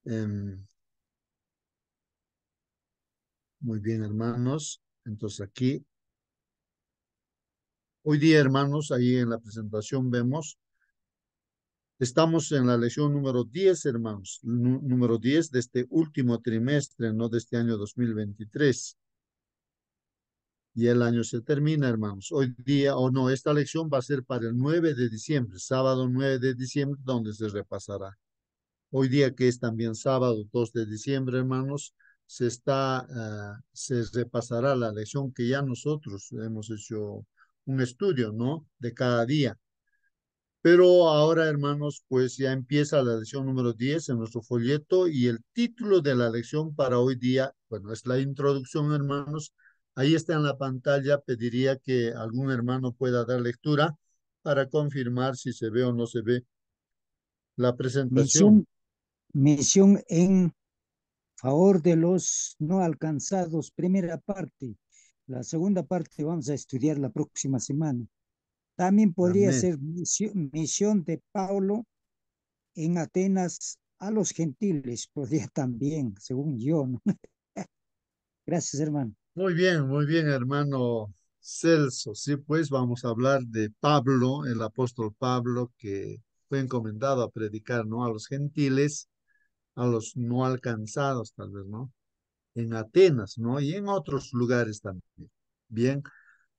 Em, Muy bien, hermanos. Entonces aquí, hoy día, hermanos, ahí en la presentación vemos, estamos en la lección número 10, hermanos, número 10 de este último trimestre, no de este año 2023. Y el año se termina, hermanos. Hoy día, o no, esta lección va a ser para el 9 de diciembre, sábado 9 de diciembre, donde se repasará. Hoy día, que es también sábado 2 de diciembre, hermanos, se repasará la lección que ya nosotros hemos hecho un estudio, ¿no? De cada día. Pero ahora, hermanos, pues ya empieza la lección número 10 en nuestro folleto y el título de la lección para hoy día, bueno, es la introducción, hermanos. Ahí está en la pantalla. Pediría que algún hermano pueda dar lectura para confirmar si se ve o no se ve la presentación. Misión, misión en favor de los no alcanzados, primera parte. La segunda parte vamos a estudiar la próxima semana. También podría Amén. ser misión de Pablo en Atenas a los gentiles, podría también, según yo, ¿no? Gracias, hermano. Muy bien, hermano Celso. Sí, pues vamos a hablar de Pablo, el apóstol Pablo, que fue encomendado a predicar, ¿no? A los gentiles, a los no alcanzados, tal vez, ¿no? En Atenas, ¿no? Y en otros lugares también. Bien,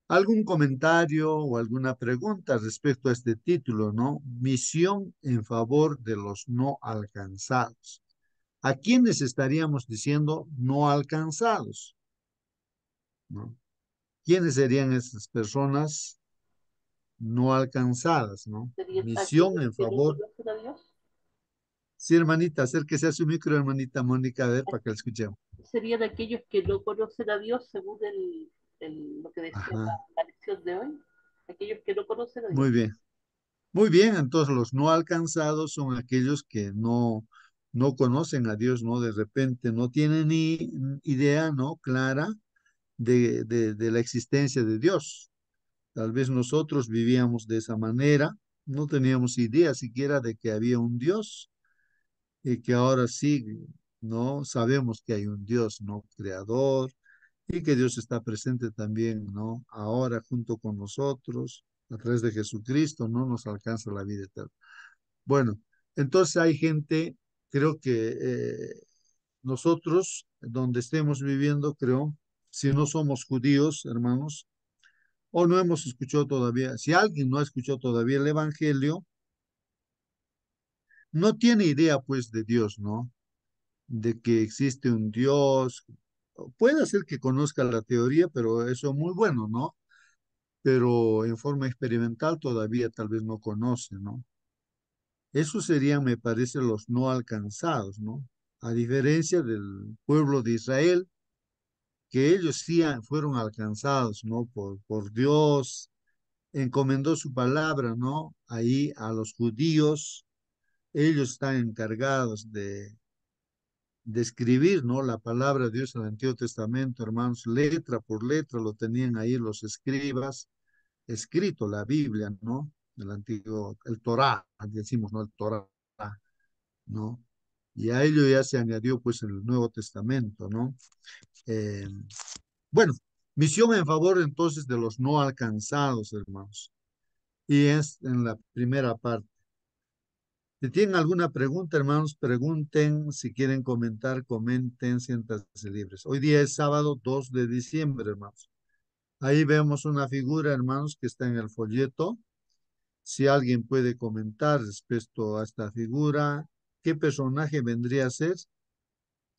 ¿algún comentario o alguna pregunta respecto a este título, ¿no? Misión en favor de los no alcanzados. ¿A quiénes estaríamos diciendo no alcanzados? ¿No? ¿Quiénes serían esas personas no alcanzadas, ¿no? Serían Misión aquellos en que no favor. conocen a Dios. Sí, hermanita, acérquese a su micro, hermanita Mónica, a ver, para que la escuchemos. Serían aquellos que no conocen a Dios según lo que decía Ajá, la lección de hoy. Aquellos que no conocen a Dios. muy bien. Muy bien, entonces los no alcanzados son aquellos que no conocen a Dios, ¿no? De repente no tienen ni idea, ¿no? Clara de la existencia de Dios. Tal vez nosotros vivíamos de esa manera, no teníamos idea siquiera de que había un Dios y que ahora sí, ¿no? Sabemos que hay un Dios, ¿no? Creador y que Dios está presente también, ¿no? Ahora junto con nosotros, a través de Jesucristo, ¿no? Nos alcanza la vida eterna. Bueno, entonces hay gente, creo que nosotros, donde estemos viviendo, creo, si no somos judíos, hermanos, o no hemos escuchado todavía, si alguien no ha escuchado todavía el Evangelio, no tiene idea pues de Dios, ¿no? De que existe un Dios. Puede ser que conozca la teoría, pero eso es muy bueno, ¿no? Pero en forma experimental todavía tal vez no conoce, ¿no? Esos serían, me parece, los no alcanzados, ¿no? A diferencia del pueblo de Israel, que ellos sí fueron alcanzados, ¿no? Por Dios, encomendó su palabra, ¿no? Ahí a los judíos, ellos están encargados de escribir, ¿no? La palabra de Dios en el Antiguo Testamento, hermanos, letra por letra, lo tenían ahí los escribas, escrito la Biblia, ¿no? El antiguo, el Torá, decimos, ¿no? El Torá, ¿no? Y a ello ya se añadió, pues, el Nuevo Testamento, ¿no? Eh, bueno, misión en favor entonces de los no alcanzados, hermanos. Y es en la primera parte. Si tienen alguna pregunta, hermanos, pregunten. Si quieren comentar, comenten, siéntanse libres. Hoy día es sábado 2 de diciembre, hermanos. Ahí vemos una figura, hermanos, que está en el folleto. Si alguien puede comentar respecto a esta figura, ¿qué personaje vendría a ser?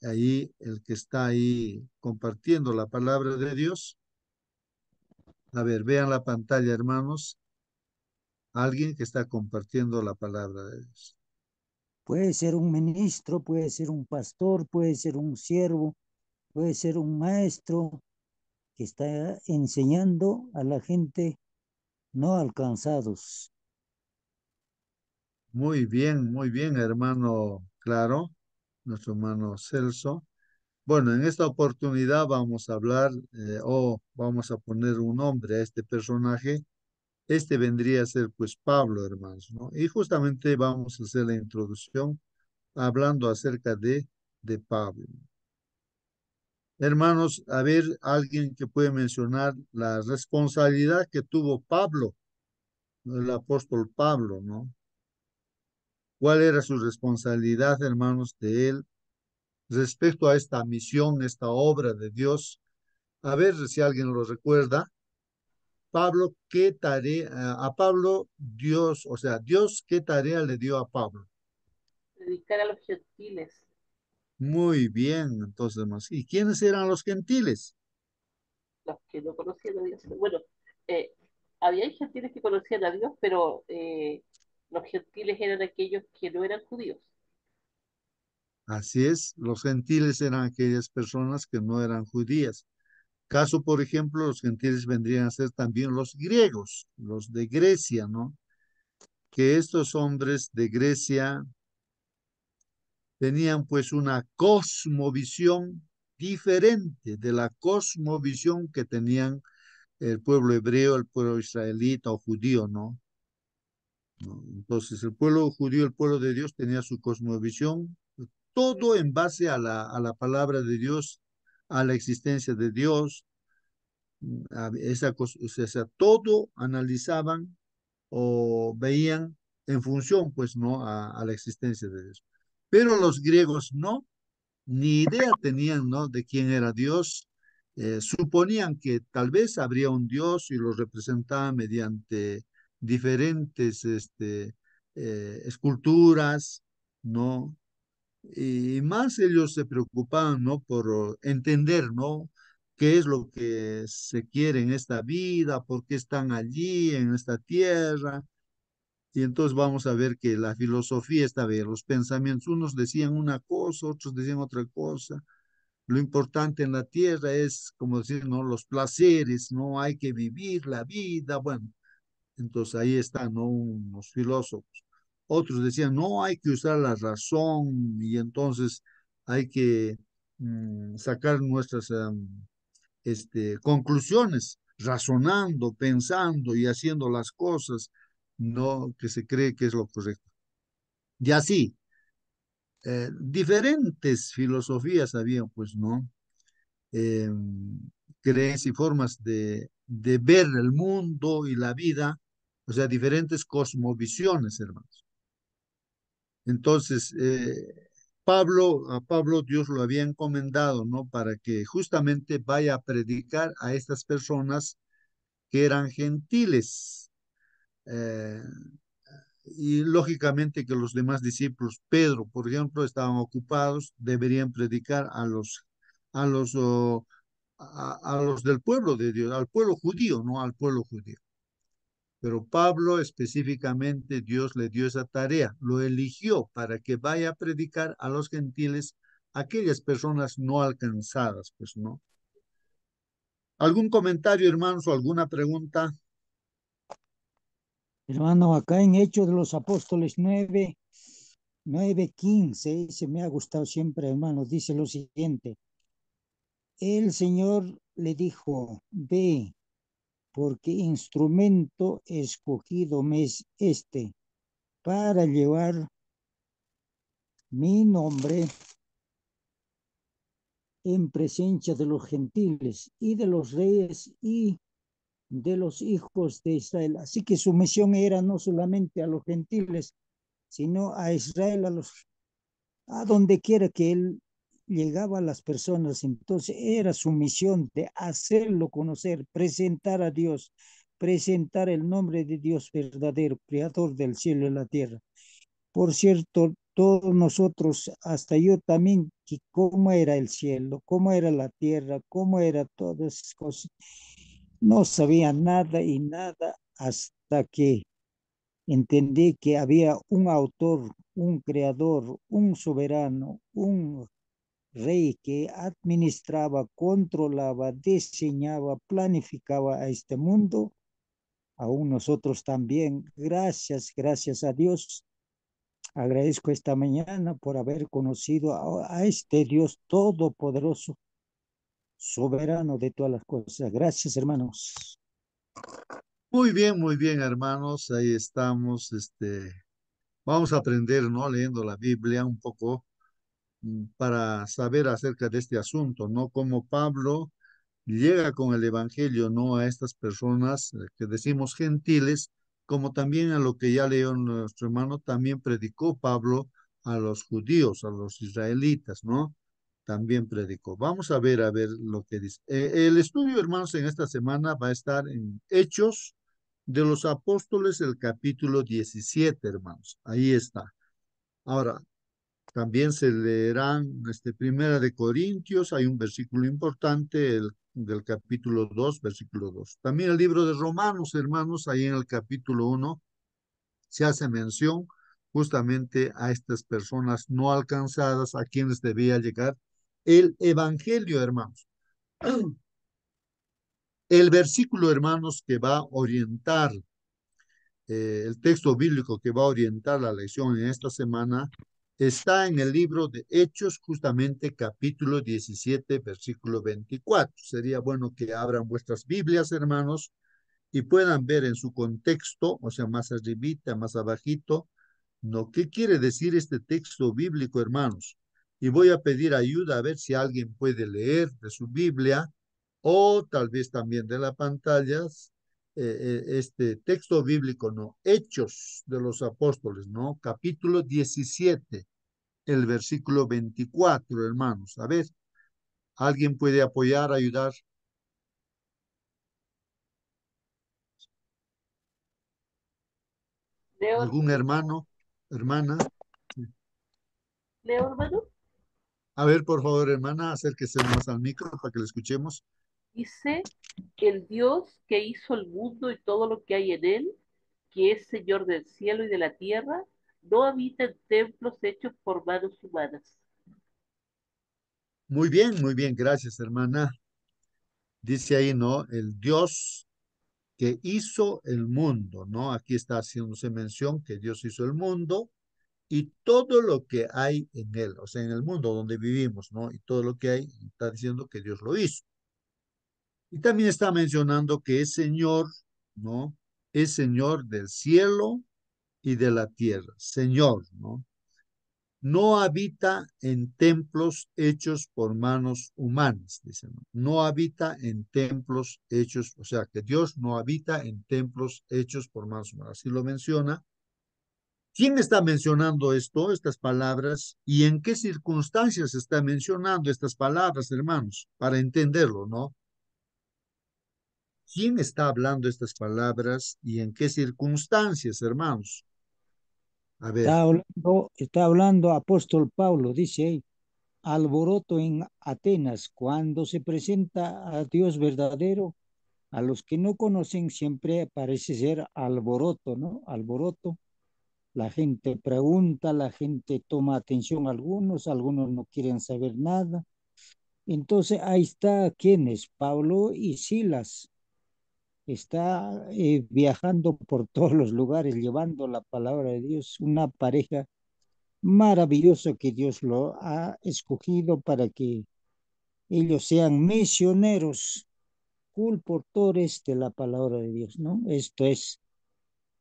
Ahí el que está ahí compartiendo la palabra de Dios. A ver, vean la pantalla, hermanos. Alguien que está compartiendo la palabra de Dios. Puede ser un ministro, puede ser un pastor, puede ser un siervo, puede ser un maestro que está enseñando a la gente no alcanzados. Muy bien, hermano Claro, nuestro hermano Celso. Bueno, en esta oportunidad vamos a hablar o vamos a poner un nombre a este personaje. Este vendría a ser pues Pablo, hermanos, ¿no? Y justamente vamos a hacer la introducción hablando acerca de Pablo. Hermanos, a ver, alguien que puede mencionar la responsabilidad que tuvo Pablo, el apóstol Pablo, ¿no? ¿Cuál era su responsabilidad, hermanos, de él respecto a esta misión, esta obra de Dios? A ver si alguien lo recuerda. Pablo, ¿qué tarea a Pablo Dios, o sea, Dios, qué tarea le dio a Pablo? Predicar a los gentiles, Muy bien, entonces, hermanos. ¿Y quiénes eran los gentiles? los que no conocían a Dios. Bueno, eh, había gentiles que conocían a Dios, pero los gentiles eran aquellos que no eran judíos. Así es, los gentiles eran aquellas personas que no eran judías. Caso, por ejemplo, los gentiles vendrían a ser también los griegos, los de Grecia, ¿no? Que estos hombres de Grecia tenían pues una cosmovisión diferente de la cosmovisión que tenían el pueblo hebreo, el pueblo israelita o judío, ¿no? ¿No? Entonces, el pueblo judío, el pueblo de Dios, tenía su cosmovisión, todo en base a la palabra de Dios, a la existencia de Dios, o sea, todo analizaban o veían en función, pues, ¿no? A la existencia de Dios. Pero los griegos no, ni idea tenían, ¿no? De quién era Dios. Suponían que tal vez habría un Dios y lo representaban mediante diferentes esculturas, ¿no? Y más ellos se preocupaban, ¿no? Por entender, ¿no? ¿Qué es lo que se quiere en esta vida? ¿Por qué están allí en esta tierra? Y entonces vamos a ver que la filosofía está bien, los pensamientos, unos decían una cosa, otros decían otra cosa. Lo importante en la tierra es, como decir, ¿no? Los placeres, ¿no? Hay que vivir la vida. Bueno, entonces ahí están, ¿no? Unos filósofos. Otros decían, no, hay que usar la razón y entonces hay que sacar nuestras conclusiones, razonando, pensando y haciendo las cosas, no que se cree que es lo correcto. Y así, diferentes filosofías había, pues, ¿no? eh, Creencias y formas de ver el mundo y la vida, o sea, diferentes cosmovisiones, hermanos. Entonces, a Pablo Dios lo había encomendado, ¿no? Para que justamente vaya a predicar a estas personas que eran gentiles. Eh, y lógicamente que los demás discípulos, Pedro, por ejemplo, estaban ocupados, deberían predicar a los, oh, a los del pueblo de Dios, al pueblo judío, no al pueblo judío. Pero Pablo específicamente Dios le dio esa tarea, lo eligió para que vaya a predicar a los gentiles, aquellas personas no alcanzadas, pues no. ¿Algún comentario, hermanos, o alguna pregunta? Hermano, acá en Hechos de los Apóstoles 9:15, se me ha gustado siempre, hermano, dice lo siguiente. El Señor le dijo, ve, porque instrumento escogido me es este para llevar mi nombre en presencia de los gentiles y de los reyes y de los hijos de Israel. Así que su misión era no solamente a los gentiles, sino a Israel, a donde quiera que él llegaba a las personas. Entonces era su misión de hacerlo conocer, presentar a Dios, presentar el nombre de Dios verdadero, creador del cielo y la tierra. Por cierto, todos nosotros, hasta yo también, que cómo era el cielo, cómo era la tierra, cómo era todas esas cosas. No sabía nada y nada hasta que entendí que había un autor, un creador, un soberano, un rey que administraba, controlaba, diseñaba, planificaba a este mundo. Aún nosotros también, gracias a Dios, agradezco esta mañana por haber conocido a este Dios todopoderoso, soberano de todas las cosas. Gracias, hermanos. Muy bien, hermanos. Ahí estamos, Vamos a aprender, ¿no? Leyendo la Biblia un poco para saber acerca de este asunto, ¿no? Cómo Pablo llega con el Evangelio, ¿no? A estas personas que decimos gentiles, como también a lo que ya leyó nuestro hermano, también predicó Pablo a los judíos, a los israelitas, ¿no? También predicó. Vamos a ver lo que dice. El estudio, hermanos, en esta semana va a estar en Hechos de los Apóstoles, el capítulo 17, hermanos. Ahí está. Ahora, también se leerán Primera de Corintios, hay un versículo importante, el del capítulo 2, versículo 2. También el libro de Romanos, hermanos, ahí en el capítulo 1 se hace mención justamente a estas personas no alcanzadas, a quienes debía llegar el Evangelio, hermanos. El versículo, hermanos, que va a orientar, el texto bíblico que va a orientar la lección en esta semana, está en el libro de Hechos, justamente capítulo 17, versículo 24. Sería bueno que abran vuestras Biblias, hermanos, y puedan ver en su contexto, o sea, más arribita, más abajito, ¿no? ¿Qué quiere decir este texto bíblico, hermanos? Y voy a pedir ayuda a ver si alguien puede leer de su Biblia o tal vez también de las pantallas este texto bíblico, ¿no? Hechos de los Apóstoles, ¿no? Capítulo 17, el versículo 24, hermanos. A ver, ¿alguien puede apoyar, ayudar? Leo, ¿Algún hermano, hermana? Sí. Leo, hermano, A ver, por favor, hermana, acérquese más al micro para que le escuchemos. dice el Dios que hizo el mundo y todo lo que hay en él, que es Señor del cielo y de la tierra, no habita en templos hechos por manos humanas. Muy bien, gracias, hermana. Dice ahí, ¿no? El Dios que hizo el mundo, ¿no? Aquí está haciéndose mención que Dios hizo el mundo y todo lo que hay en él, o sea, en el mundo donde vivimos, ¿no? Y todo lo que hay, está diciendo que Dios lo hizo. Y también está mencionando que es Señor, ¿no? Es Señor del cielo y de la tierra, Señor, ¿no? No habita en templos hechos por manos humanas, dicen. No, no habita en templos hechos, o sea, que Dios no habita en templos hechos por manos humanas. Así lo menciona. ¿Quién está mencionando esto, estas palabras, y en qué circunstancias está mencionando estas palabras, hermanos? Para entenderlo, ¿no? ¿Quién está hablando estas palabras y en qué circunstancias, hermanos? A ver, Está hablando apóstol Pablo, dice ahí, alboroto en Atenas, cuando se presenta a Dios verdadero, a los que no conocen siempre parece ser alboroto, ¿no? Alboroto. La gente pregunta, la gente toma atención a algunos, algunos no quieren saber nada. Entonces ahí está quienes, Pablo y Silas, está viajando por todos los lugares, llevando la palabra de Dios, una pareja maravillosa que Dios lo ha escogido para que ellos sean misioneros, culportores de la palabra de Dios, ¿no? Esto es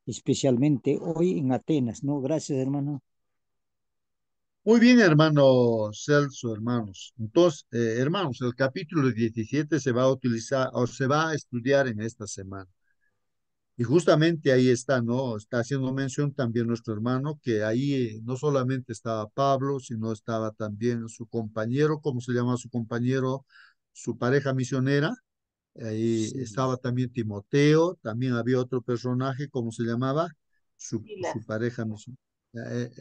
especialmente hoy en Atenas, ¿no? Gracias, hermano. muy bien, hermano Celso, hermanos. Entonces, hermanos, el capítulo 17 se va a utilizar o se va a estudiar en esta semana. Y justamente ahí está, ¿no? Está haciendo mención también nuestro hermano, que ahí no solamente estaba Pablo, sino estaba también su compañero, ¿cómo se llama su compañero? Su pareja misionera. Ahí estaba Silas. también Timoteo, también había otro personaje, ¿cómo se llamaba? Silas, Su pareja misionera.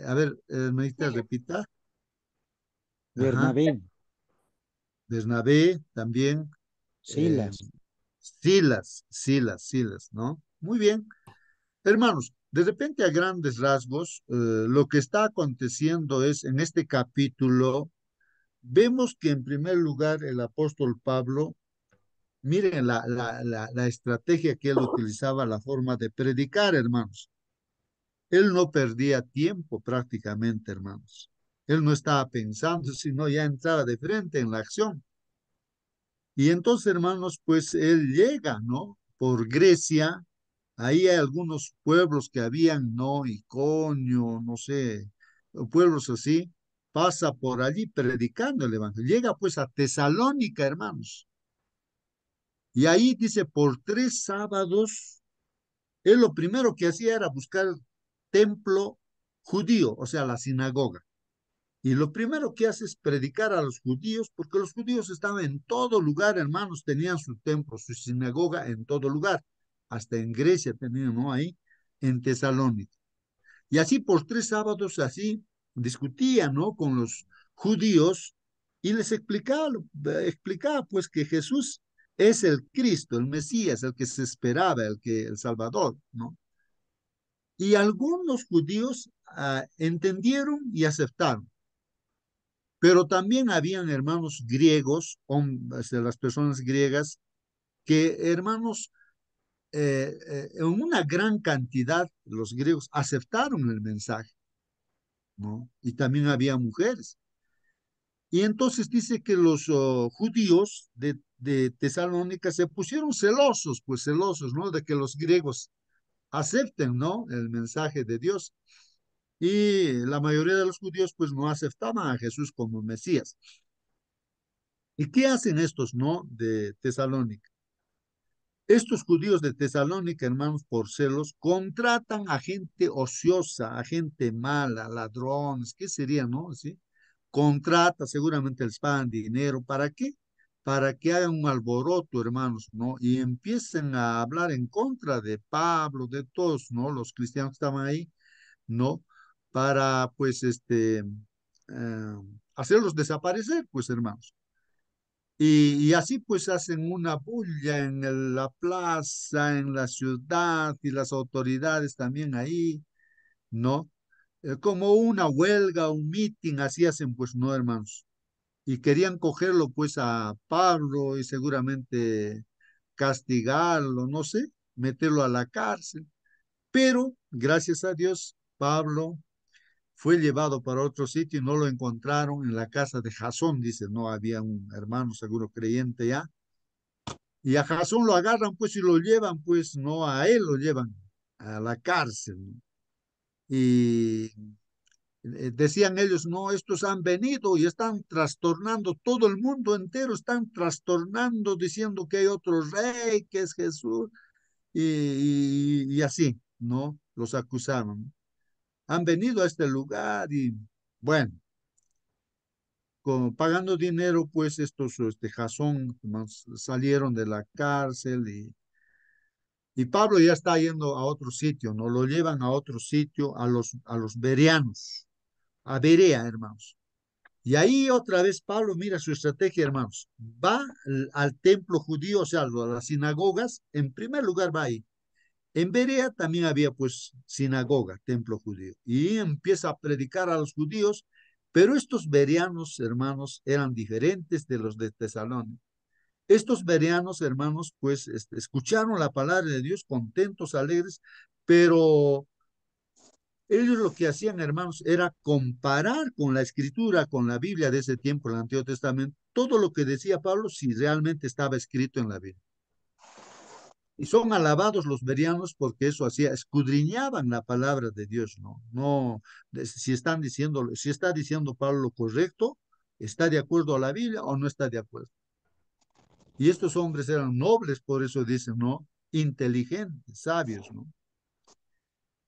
A ver, ¿me Silas, repita? Ajá. Bernabé, Bernabé también. eh, Silas. Silas, ¿no? Muy bien. Hermanos, de repente a grandes rasgos, lo que está aconteciendo es en este capítulo, vemos que en primer lugar el apóstol Pablo, miren la estrategia que él utilizaba, la forma de predicar, hermanos. Él no perdía tiempo prácticamente, hermanos. Él no estaba pensando, sino ya entraba de frente en la acción. Y entonces, hermanos, pues él llega, ¿no? Por Grecia, Ahí hay algunos pueblos que habían, ¿no? Iconio, no sé, pueblos así. Pasa por allí predicando el evangelio. Llega pues a Tesalónica, hermanos. Y ahí dice, por 3 sábados, él lo primero que hacía era buscar templo judío, o sea, la sinagoga. Y lo primero que hace es predicar a los judíos, porque los judíos estaban en todo lugar, hermanos, tenían su templo, su sinagoga en todo lugar. Hasta en Grecia tenían, ¿no? Ahí, en Tesalónica. Y así por 3 sábados, así, discutía, ¿no? Con los judíos y les explicaba pues que Jesús es el Cristo, el Mesías, el que se esperaba, el Salvador, ¿no? Y algunos judíos entendieron y aceptaron. Pero también habían hermanos griegos, las personas griegas, que hermanos, en una gran cantidad, los griegos aceptaron el mensaje, ¿no? Y también había mujeres. Y entonces dice que los judíos de Tesalónica se pusieron celosos, pues celosos, ¿no? De que los griegos acepten, ¿no? El mensaje de Dios. Y la mayoría de los judíos, pues no aceptaban a Jesús como Mesías. ¿Y qué hacen estos, no? De Tesalónica. Estos judíos de Tesalónica, hermanos, por celos, contratan a gente ociosa, a gente mala, ladrones, ¿qué sería, no? ¿Sí? Contrata, seguramente les pagan dinero. ¿Para qué? Para que hagan un alboroto, hermanos, ¿no? Y empiecen a hablar en contra de Pablo, de todos, ¿no? Los cristianos que estaban ahí, ¿no? Para, pues, hacerlos desaparecer, pues, hermanos. Y así pues hacen una bulla en la plaza, en la ciudad y las autoridades también ahí, ¿no? Como una huelga, un meeting, así hacen pues, ¿no, hermanos? Y querían cogerlo pues a Pablo y seguramente castigarlo, no sé, meterlo a la cárcel. Pero gracias a Dios, Pablo fue llevado para otro sitio y no lo encontraron en la casa de Jasón, dice, no había un hermano seguro creyente ya. Y a Jasón lo agarran, pues, y lo llevan, pues, no a él, lo llevan a la cárcel, ¿no? Y decían ellos, no, estos han venido y están trastornando, todo el mundo entero están trastornando, diciendo que hay otro rey, que es Jesús, y así, ¿no? Los acusaron. Han venido a este lugar y, bueno, pagando dinero, pues, estos, Jasón, salieron de la cárcel y Pablo ya está yendo a otro sitio, ¿no? Lo llevan a otro sitio, a los bereanos, a Berea, hermanos. Y ahí otra vez Pablo mira su estrategia, hermanos. Va al templo judío, o sea, a las sinagogas, en primer lugar va ahí. En Berea también había pues sinagoga, templo judío. Y empieza a predicar a los judíos, pero estos bereanos, hermanos, eran diferentes de los de Tesalónica. Estos bereanos, hermanos, pues escucharon la palabra de Dios contentos, alegres, pero ellos lo que hacían, hermanos, era comparar con la escritura, con la Biblia de ese tiempo, el Antiguo Testamento, todo lo que decía Pablo, si realmente estaba escrito en la Biblia. Y son alabados los bereanos porque eso hacía, escudriñaban la palabra de Dios, ¿no? No, si están diciendo, si está diciendo Pablo lo correcto, está de acuerdo a la Biblia o no está de acuerdo. Y estos hombres eran nobles, por eso dicen, ¿no? Inteligentes, sabios, ¿no?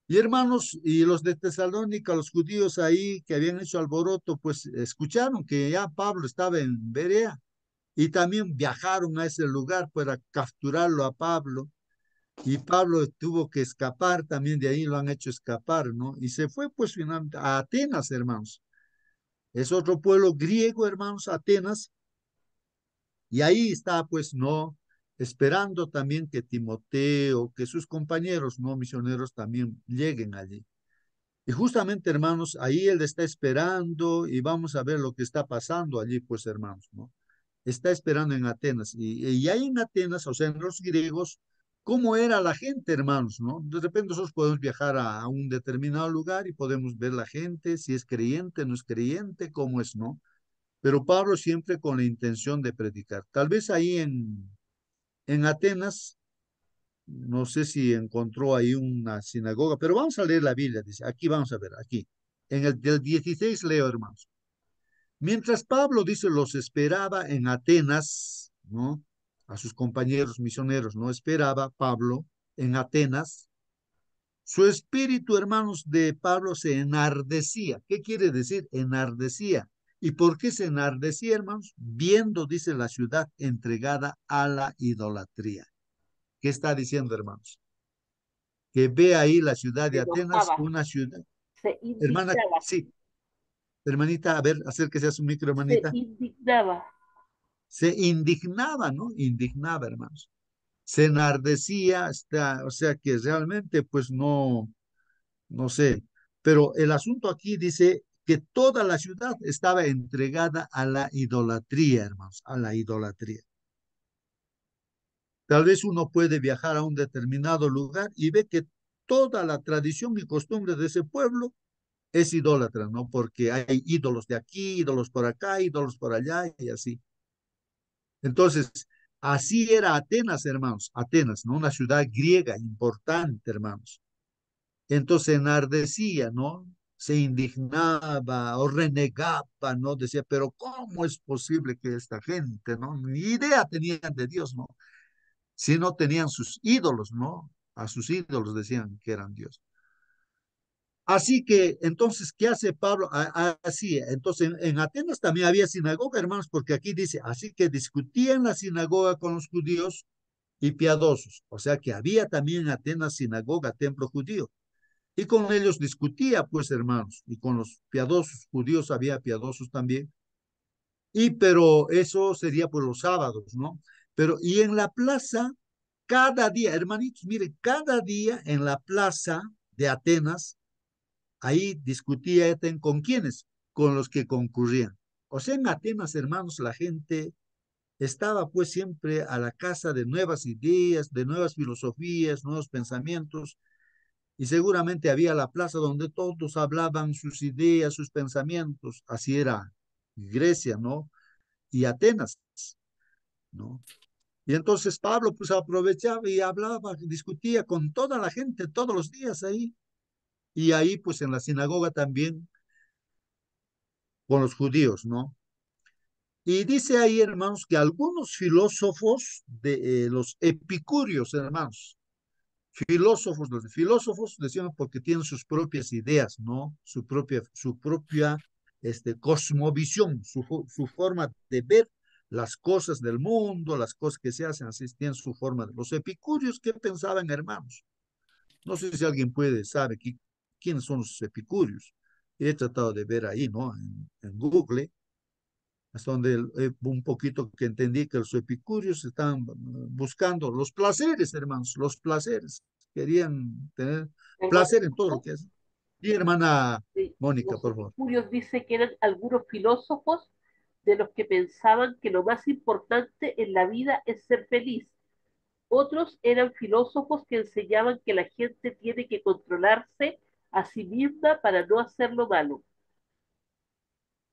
Y hermanos, y los de Tesalónica, los judíos ahí que habían hecho alboroto, pues escucharon que ya Pablo estaba en Berea y también viajaron a ese lugar para capturarlo a Pablo. Y Pablo tuvo que escapar también de ahí, lo han hecho escapar, ¿no? Y se fue pues finalmente a Atenas, hermanos. Es otro pueblo griego, hermanos, Atenas. Y ahí está, pues, no, esperando también que Timoteo, que sus compañeros, no misioneros, también lleguen allí. Y justamente, hermanos, ahí él está esperando y vamos a ver lo que está pasando allí, pues, hermanos, ¿no? Está esperando en Atenas. Y ahí en Atenas, o sea, en los griegos, ¿cómo era la gente, hermanos, no? De repente nosotros podemos viajar a un determinado lugar y podemos ver la gente, si es creyente, no es creyente, cómo es, ¿no? Pero Pablo siempre con la intención de predicar. Tal vez ahí en Atenas no sé si encontró ahí una sinagoga, pero vamos a leer la Biblia, dice, aquí vamos a ver, aquí. En el del 16 leo, hermanos. Mientras Pablo dice, los esperaba en Atenas, ¿no? A sus compañeros misioneros, ¿no? Esperaba Pablo en Atenas. Su espíritu, hermanos, de Pablo se enardecía. ¿Qué quiere decir? Enardecía. ¿Y por qué se enardecía, hermanos? Viendo, dice, la ciudad entregada a la idolatría. ¿Qué está diciendo, hermanos? Que ve ahí la ciudad Se de Atenas, enojaba, una ciudad. se Hermana, indignaba, sí, hermanita, a ver, acérquese a su micro, se hermanita. indignaba. Se indignaba, ¿no? Indignaba, hermanos. Se enardecía, o sea que realmente, pues no, no sé. Pero el asunto aquí dice que toda la ciudad estaba entregada a la idolatría, hermanos, a la idolatría. Tal vez uno puede viajar a un determinado lugar y ve que toda la tradición y costumbre de ese pueblo es idólatra, ¿no? Porque hay ídolos de aquí, ídolos por acá, ídolos por allá y así. Entonces, así era Atenas, hermanos, Atenas, ¿no? Una ciudad griega importante, hermanos. Entonces enardecía, ¿no? Se indignaba o renegaba, ¿no? Decía, pero ¿cómo es posible que esta gente, ¿no? Ni idea tenían de Dios, ¿no? Si no tenían sus ídolos, ¿no? A sus ídolos decían que eran Dios. Así que, entonces, ¿qué hace Pablo? Así, entonces, en Atenas también había sinagoga, hermanos, porque aquí dice, así que discutía en la sinagoga con los judíos y piadosos. O sea que había también en Atenas sinagoga, templo judío. Y con ellos discutía, pues, hermanos, y con los piadosos judíos había piadosos también. Y pero eso sería por los sábados, ¿no? Pero y en la plaza, cada día, hermanitos, mire, cada día en la plaza de Atenas, ahí discutía Eten con quiénes, con los que concurrían. O sea, en Atenas, hermanos, la gente estaba pues siempre a la caza de nuevas ideas, de nuevas filosofías, nuevos pensamientos, y seguramente había la plaza donde todos hablaban sus ideas, sus pensamientos. Así era Grecia, ¿no? Y Atenas, ¿no? Y entonces Pablo pues aprovechaba y hablaba, discutía con toda la gente todos los días ahí. Y ahí pues en la sinagoga también con los judíos, ¿no? Y dice ahí, hermanos, que algunos filósofos de los epicúreos, hermanos, los filósofos decían porque tienen sus propias ideas, ¿no? Su propia cosmovisión, su forma de ver las cosas del mundo, las cosas que se hacen, así tienen su forma. Los epicúreos, ¿qué pensaban, hermanos? No sé si alguien sabe quiénes son los epicúreos. He tratado de ver ahí, ¿no? En Google, hasta donde un poquito que entendí que los epicúreos estaban buscando los placeres, hermanos, los placeres. Querían tener Hermano, placer en todo lo que hacen. Y hermana Mónica, los por favor. epicúreos dice que eran algunos filósofos de los que pensaban que lo más importante en la vida es ser feliz. Otros eran filósofos que enseñaban que la gente tiene que controlarse a sí misma para no hacer lo malo.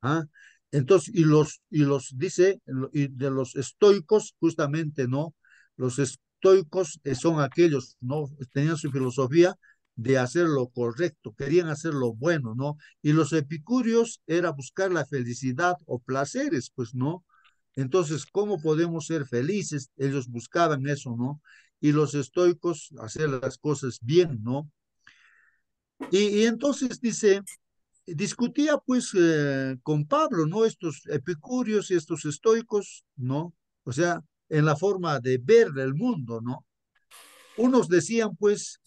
¿Ah? Entonces, y los dice, y de los estoicos, justamente, ¿no? Los estoicos son aquellos, ¿no? Tenían su filosofía de hacer lo correcto, querían hacer lo bueno, ¿no? Y los epicúreos era buscar la felicidad o placeres, pues, ¿no? Entonces, ¿cómo podemos ser felices? Ellos buscaban eso, ¿no? Y los estoicos, hacer las cosas bien, ¿no? Y entonces dice, discutía pues con Pablo, ¿no? Estos epicúreos y estos estoicos, ¿no? O sea, en la forma de ver el mundo, ¿no? Unos decían pues,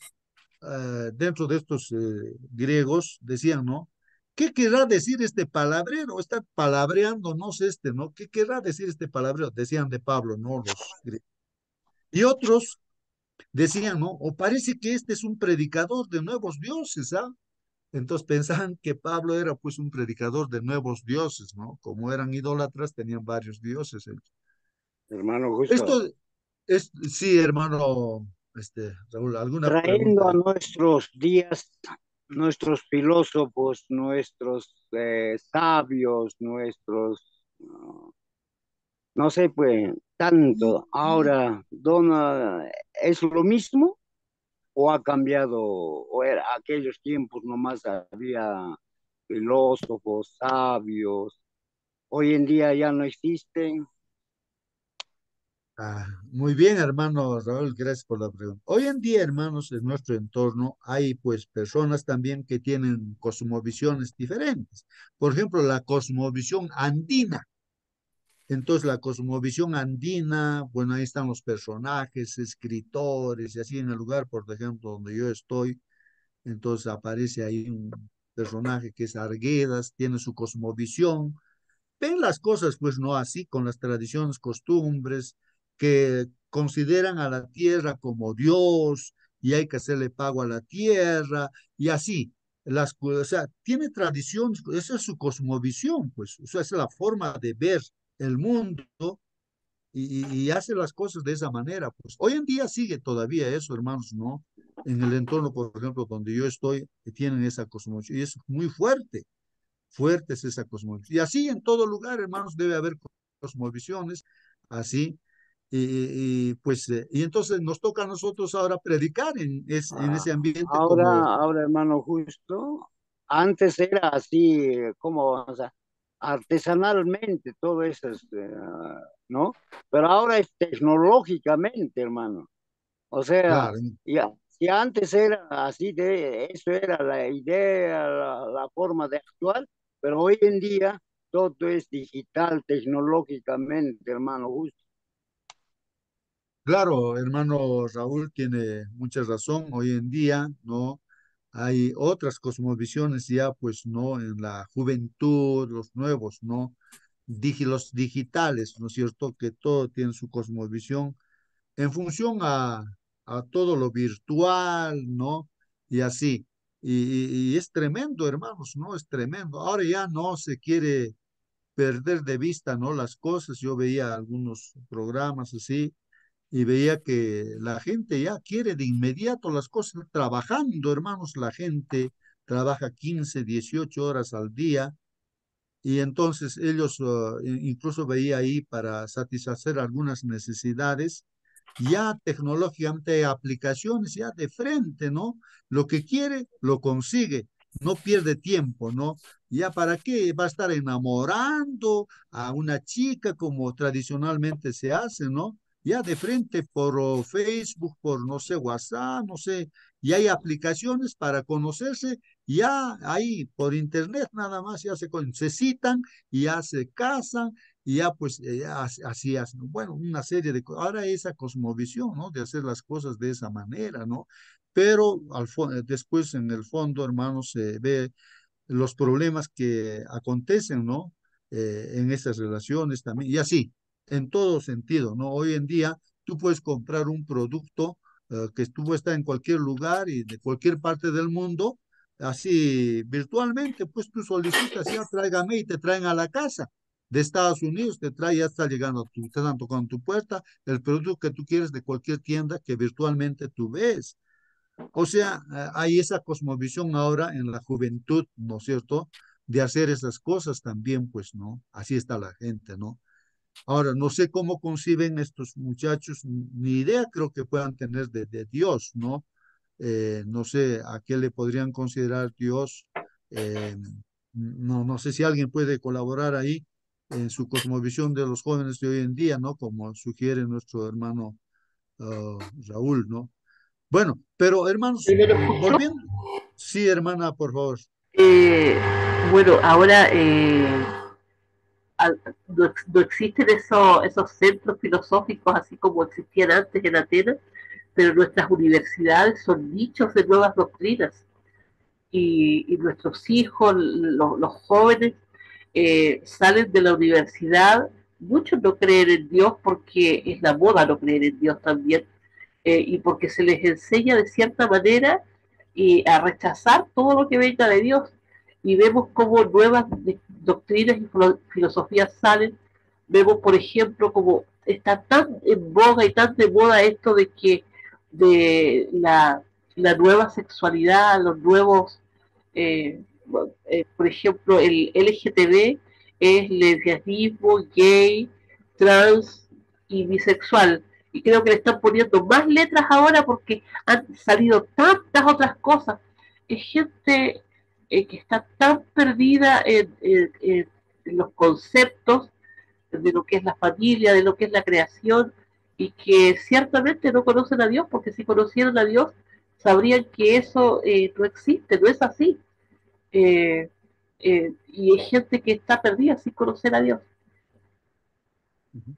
dentro de estos griegos, decían, ¿no? ¿Qué querrá decir este palabrero? Está palabreándonos ¿no? ¿Qué querrá decir este palabrero? Decían de Pablo, ¿no? Los griegos. Y otros decían, ¿no? O parece que este es un predicador de nuevos dioses, ¿ah? Entonces pensaban que Pablo era pues un predicador de nuevos dioses, ¿no? Como eran idólatras, tenían varios dioses ellos. Hermano Gustavo, Esto sí, hermano, Raúl, ¿alguna pregunta? trayendo a nuestros días, nuestros filósofos, nuestros sabios, nuestros, no sé, pues, tanto. Ahora, dona, ¿es lo mismo o ha cambiado? O era aquellos tiempos nomás había filósofos, sabios, hoy en día ya no existen. Muy bien, hermano Raúl, gracias por la pregunta. Hoy en día, hermanos, en nuestro entorno hay pues personas también que tienen cosmovisiones diferentes. Por ejemplo, la cosmovisión andina. Entonces, la cosmovisión andina, bueno, ahí están los personajes, escritores, y así en el lugar, por ejemplo, donde yo estoy, entonces aparece ahí un personaje que es Arguedas, tiene su cosmovisión, ven las cosas pues no así, con las tradiciones, costumbres, que consideran a la tierra como Dios y hay que hacerle pago a la tierra y así. O sea, tiene tradiciones, esa es su cosmovisión, pues, o sea, esa es la forma de ver el mundo y hace las cosas de esa manera. Pues hoy en día sigue todavía eso, hermanos, ¿no? En el entorno, por ejemplo, donde yo estoy, tienen esa cosmovisión y es muy fuerte, fuerte es esa cosmovisión. Y así en todo lugar, hermanos, debe haber cosmovisiones, así. Pues, y entonces nos toca a nosotros ahora predicar en Ah, ese ambiente Ahora, como, ahora, hermano, justo, antes era así, como, o sea, artesanalmente, todo eso, ¿no? Pero ahora es tecnológicamente, hermano. O sea, claro, ya, si antes era así, eso era la idea, la forma de actuar, pero hoy en día todo es digital, tecnológicamente, hermano, justo. claro, hermano Raúl tiene mucha razón. Hoy en día, ¿no? Hay otras cosmovisiones ya, pues, ¿no? En la juventud, los nuevos, ¿no? Los digitales, ¿no es cierto? Que todo tiene su cosmovisión en función a todo lo virtual, ¿no? Y así. Y es tremendo, hermanos, ¿no? Es tremendo. Ahora ya no se quiere perder de vista, ¿no? Las cosas. Yo veía algunos programas así y veía que la gente ya quiere de inmediato las cosas trabajando, hermanos. La gente trabaja 15, 18 horas al día y entonces ellos, incluso veía ahí para satisfacer algunas necesidades, ya tecnológicamente hay aplicaciones ya de frente, ¿no? Lo que quiere, lo consigue, no pierde tiempo, ¿no? Ya para qué va a estar enamorando a una chica como tradicionalmente se hace, ¿no? Ya de frente por Facebook, por no sé, WhatsApp, no sé, y hay aplicaciones para conocerse ya ahí por internet nada más ya se citan y ya se casan y ya pues así hacen, bueno, una serie de cosas. Ahora esa cosmovisión, ¿no? De hacer las cosas de esa manera, ¿no? Pero después en el fondo, hermanos, se ve los problemas que acontecen, ¿no? En esas relaciones también, y así, en todo sentido, ¿no? Hoy en día tú puedes comprar un producto que tú está en cualquier lugar y de cualquier parte del mundo, así virtualmente, pues tú solicitas, ya tráigame y te traen a la casa. De Estados Unidos te trae, ya está llegando, te están tocando tu puerta, el producto que tú quieres de cualquier tienda que virtualmente tú ves. O sea, hay esa cosmovisión ahora en la juventud, ¿no es cierto? De hacer esas cosas también, pues, ¿no? Así está la gente, ¿no? Ahora, no sé cómo conciben estos muchachos, ni idea creo que puedan tener de Dios, ¿no? No sé a qué le podrían considerar Dios. eh, no, no sé si alguien puede colaborar ahí en su cosmovisión de los jóvenes de hoy en día, ¿no? Como sugiere nuestro hermano Raúl, ¿no? Bueno, pero hermanos, ¿Ahí me lo escuchó? volviendo. Sí, hermana, por favor. Eh, bueno, ahora no existen esos centros filosóficos así como existían antes en Atenas, pero nuestras universidades son nichos de nuevas doctrinas y nuestros hijos, los jóvenes, salen de la universidad, muchos no creen en Dios porque es la moda no creer en Dios también, y porque se les enseña de cierta manera a rechazar todo lo que venga de Dios. Y vemos cómo nuevas doctrinas y filosofías salen. Vemos, por ejemplo, como está tan en boga y tan de moda esto de que de la nueva sexualidad, los nuevos, por ejemplo, el LGTB es lesbianismo, gay, trans y bisexual. Y creo que le están poniendo más letras ahora porque han salido tantas otras cosas. Es gente que está tan perdida en los conceptos de lo que es la familia, de lo que es la creación, y que ciertamente no conocen a Dios, porque si conocieran a Dios, sabrían que eso no existe, no es así. Eh, y hay gente que está perdida sin conocer a Dios. Ujú.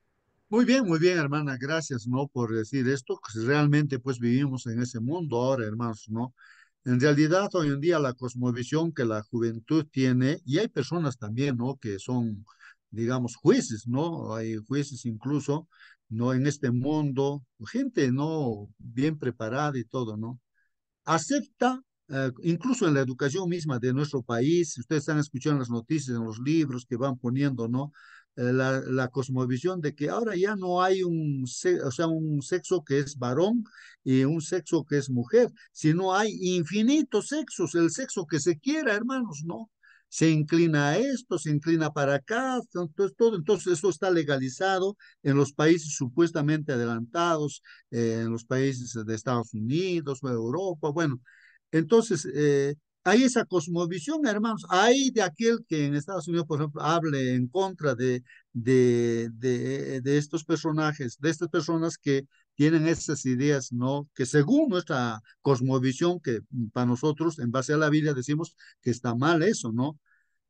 Muy bien, hermana, gracias, ¿no? Por decir esto, pues realmente pues vivimos en ese mundo ahora, hermanos, ¿no? En realidad, hoy en día la cosmovisión que la juventud tiene, y hay personas también, ¿no? Que son, digamos, jueces, ¿no? Hay jueces incluso, ¿no? En este mundo, gente, ¿no? Bien preparada y todo, ¿no? Acepta, incluso en la educación misma de nuestro país, ustedes están escuchando las noticias en los libros que van poniendo, ¿no? La cosmovisión de que ahora ya no hay o sea, un sexo que es varón y un sexo que es mujer, sino hay infinitos sexos, el sexo que se quiera, hermanos, ¿no? Se inclina a esto, se inclina para acá, entonces, todo, entonces eso está legalizado en los países supuestamente adelantados, en los países de Estados Unidos o Europa, bueno, entonces hay esa cosmovisión, hermanos, hay de aquel que en Estados Unidos, por ejemplo, hable en contra de estos personajes, de estas personas que tienen esas ideas, ¿no? Que según nuestra cosmovisión, que para nosotros, en base a la Biblia, decimos que está mal eso, ¿no?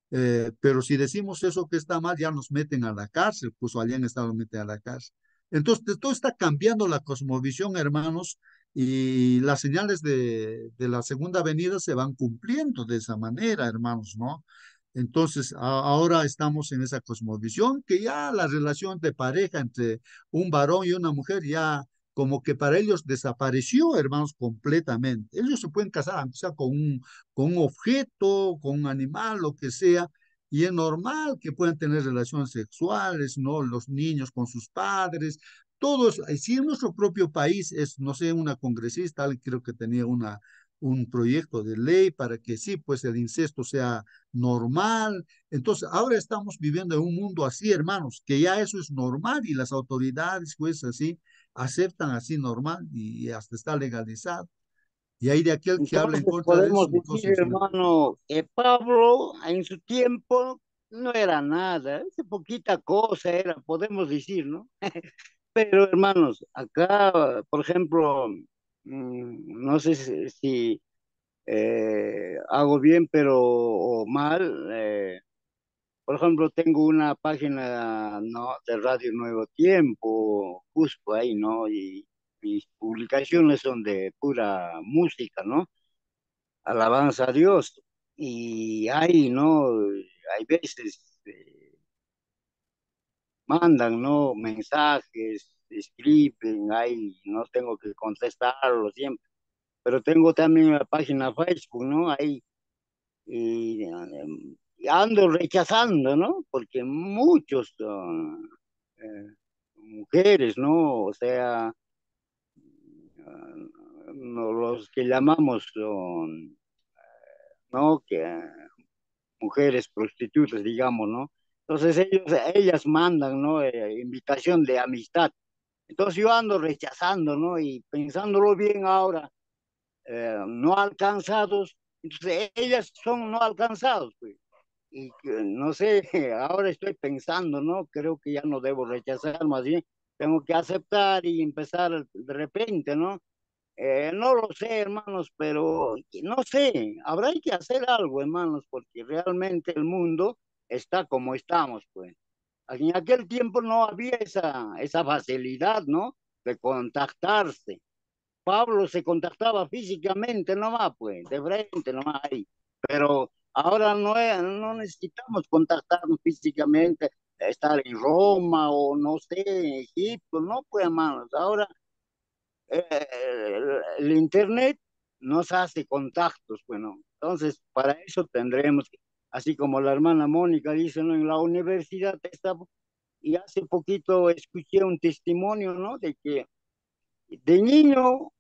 Pero si decimos eso que está mal, ya nos meten a la cárcel, pues allá en Estados meten a la cárcel. Entonces, todo está cambiando la cosmovisión, hermanos, y las señales de la segunda venida se van cumpliendo de esa manera, hermanos, ¿no? Entonces, ahora estamos en esa cosmovisión que ya la relación de pareja entre un varón y una mujer ya como que para ellos desapareció, hermanos, completamente. Ellos se pueden casar, aunque sea con un objeto, con un animal, lo que sea, y es normal que puedan tener relaciones sexuales, ¿no? Los niños con sus padres, todos, si en nuestro propio país es, no sé, una congresista, alguien creo que tenía un proyecto de ley para que sí, pues el incesto sea normal. Entonces, ahora estamos viviendo en un mundo así, hermanos, que ya eso es normal y las autoridades, pues así, aceptan así normal y hasta está legalizado. Y hay de aquel que habla en Entonces contra de eso, podemos decir, entonces, hermano, que Pablo en su tiempo no era nada, es poquita cosa era, podemos decir, ¿no? Pero hermanos, acá, por ejemplo, no sé si hago bien, pero o mal. Por ejemplo, tengo una página, ¿no? De Radio Nuevo Tiempo, justo ahí, ¿no? Y mis publicaciones son de pura música, ¿no? Alabanza a Dios. Y ahí, ¿no? Hay veces mandan, ¿no? Mensajes, escriben, ahí no tengo que contestarlo siempre. Pero tengo también la página Facebook, ¿no? Ahí y ando rechazando, ¿no? Porque muchos son mujeres, ¿no? O sea, no, los que llamamos son, ¿no? Que mujeres prostitutas, digamos, ¿no? Entonces ellas mandan, ¿no? Invitación de amistad. Entonces yo ando rechazando, ¿no? Y pensándolo bien ahora, no alcanzados, entonces ellas son no alcanzados, pues. Y no sé, ahora estoy pensando, ¿no? Creo que ya no debo rechazar, más bien tengo que aceptar y empezar de repente, ¿no? No lo sé, hermanos, pero no sé, habrá que hacer algo, hermanos, porque realmente el mundo está como estamos, pues. En aquel tiempo no había esa facilidad, ¿no? De contactarse. Pablo se contactaba físicamente nomás, pues, de frente nomás ahí. Pero ahora no necesitamos contactarnos físicamente, estar en Roma o no sé, en Egipto, no, pues, hermanos. Ahora el Internet nos hace contactos, bueno. Entonces, para eso tendremos, así como la hermana Mónica dice, ¿no? En la universidad estaba, y hace poquito escuché un testimonio, ¿no? De que de niño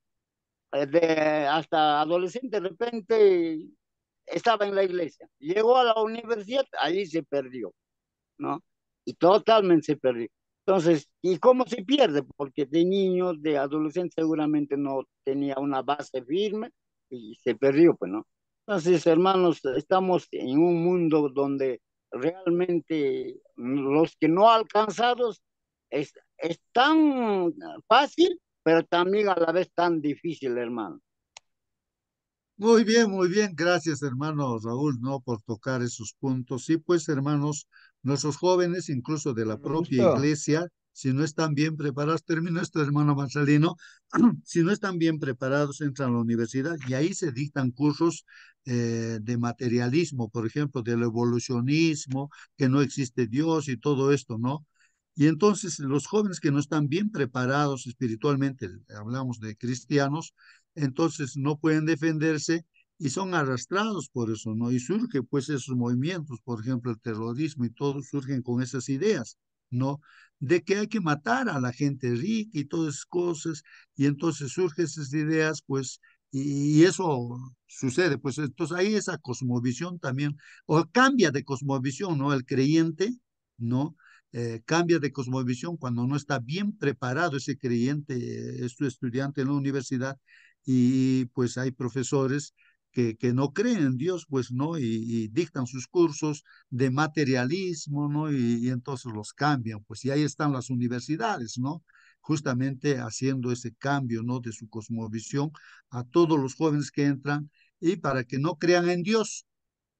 hasta adolescente, de repente estaba en la iglesia. Llegó a la universidad, allí se perdió, ¿no? Y totalmente se perdió. Entonces, ¿y cómo se pierde? Porque de niño, de adolescente, seguramente no tenía una base firme y se perdió, pues, ¿no? Entonces, hermanos, estamos en un mundo donde realmente los que no alcanzados es tan fácil, pero también a la vez tan difícil, hermano. Muy bien, gracias hermano Raúl, ¿no? Por tocar esos puntos. Sí, pues hermanos, nuestros jóvenes, incluso de la Me propia gustó. iglesia, si no están bien preparados, termino esto hermano Marcelino, si no están bien preparados, entran a la universidad y ahí se dictan cursos de materialismo, por ejemplo, del evolucionismo, que no existe Dios y todo esto, ¿no? Y entonces los jóvenes que no están bien preparados espiritualmente, hablamos de cristianos, entonces no pueden defenderse y son arrastrados por eso, ¿no? Y surge pues esos movimientos, por ejemplo, el terrorismo y todo surgen con esas ideas, ¿no? De que hay que matar a la gente rica y todas esas cosas, y entonces surgen esas ideas, pues, y eso sucede, pues entonces ahí esa cosmovisión también, o cambia de cosmovisión, ¿no? El creyente, ¿no? Cambia de cosmovisión cuando no está bien preparado ese creyente, es su estudiante en la universidad, y pues hay profesores que no creen en Dios, pues, ¿no? Y dictan sus cursos de materialismo, ¿no? Y entonces los cambian, pues, y ahí están las universidades, ¿no? Justamente haciendo ese cambio, ¿no? De su cosmovisión a todos los jóvenes que entran y para que no crean en Dios,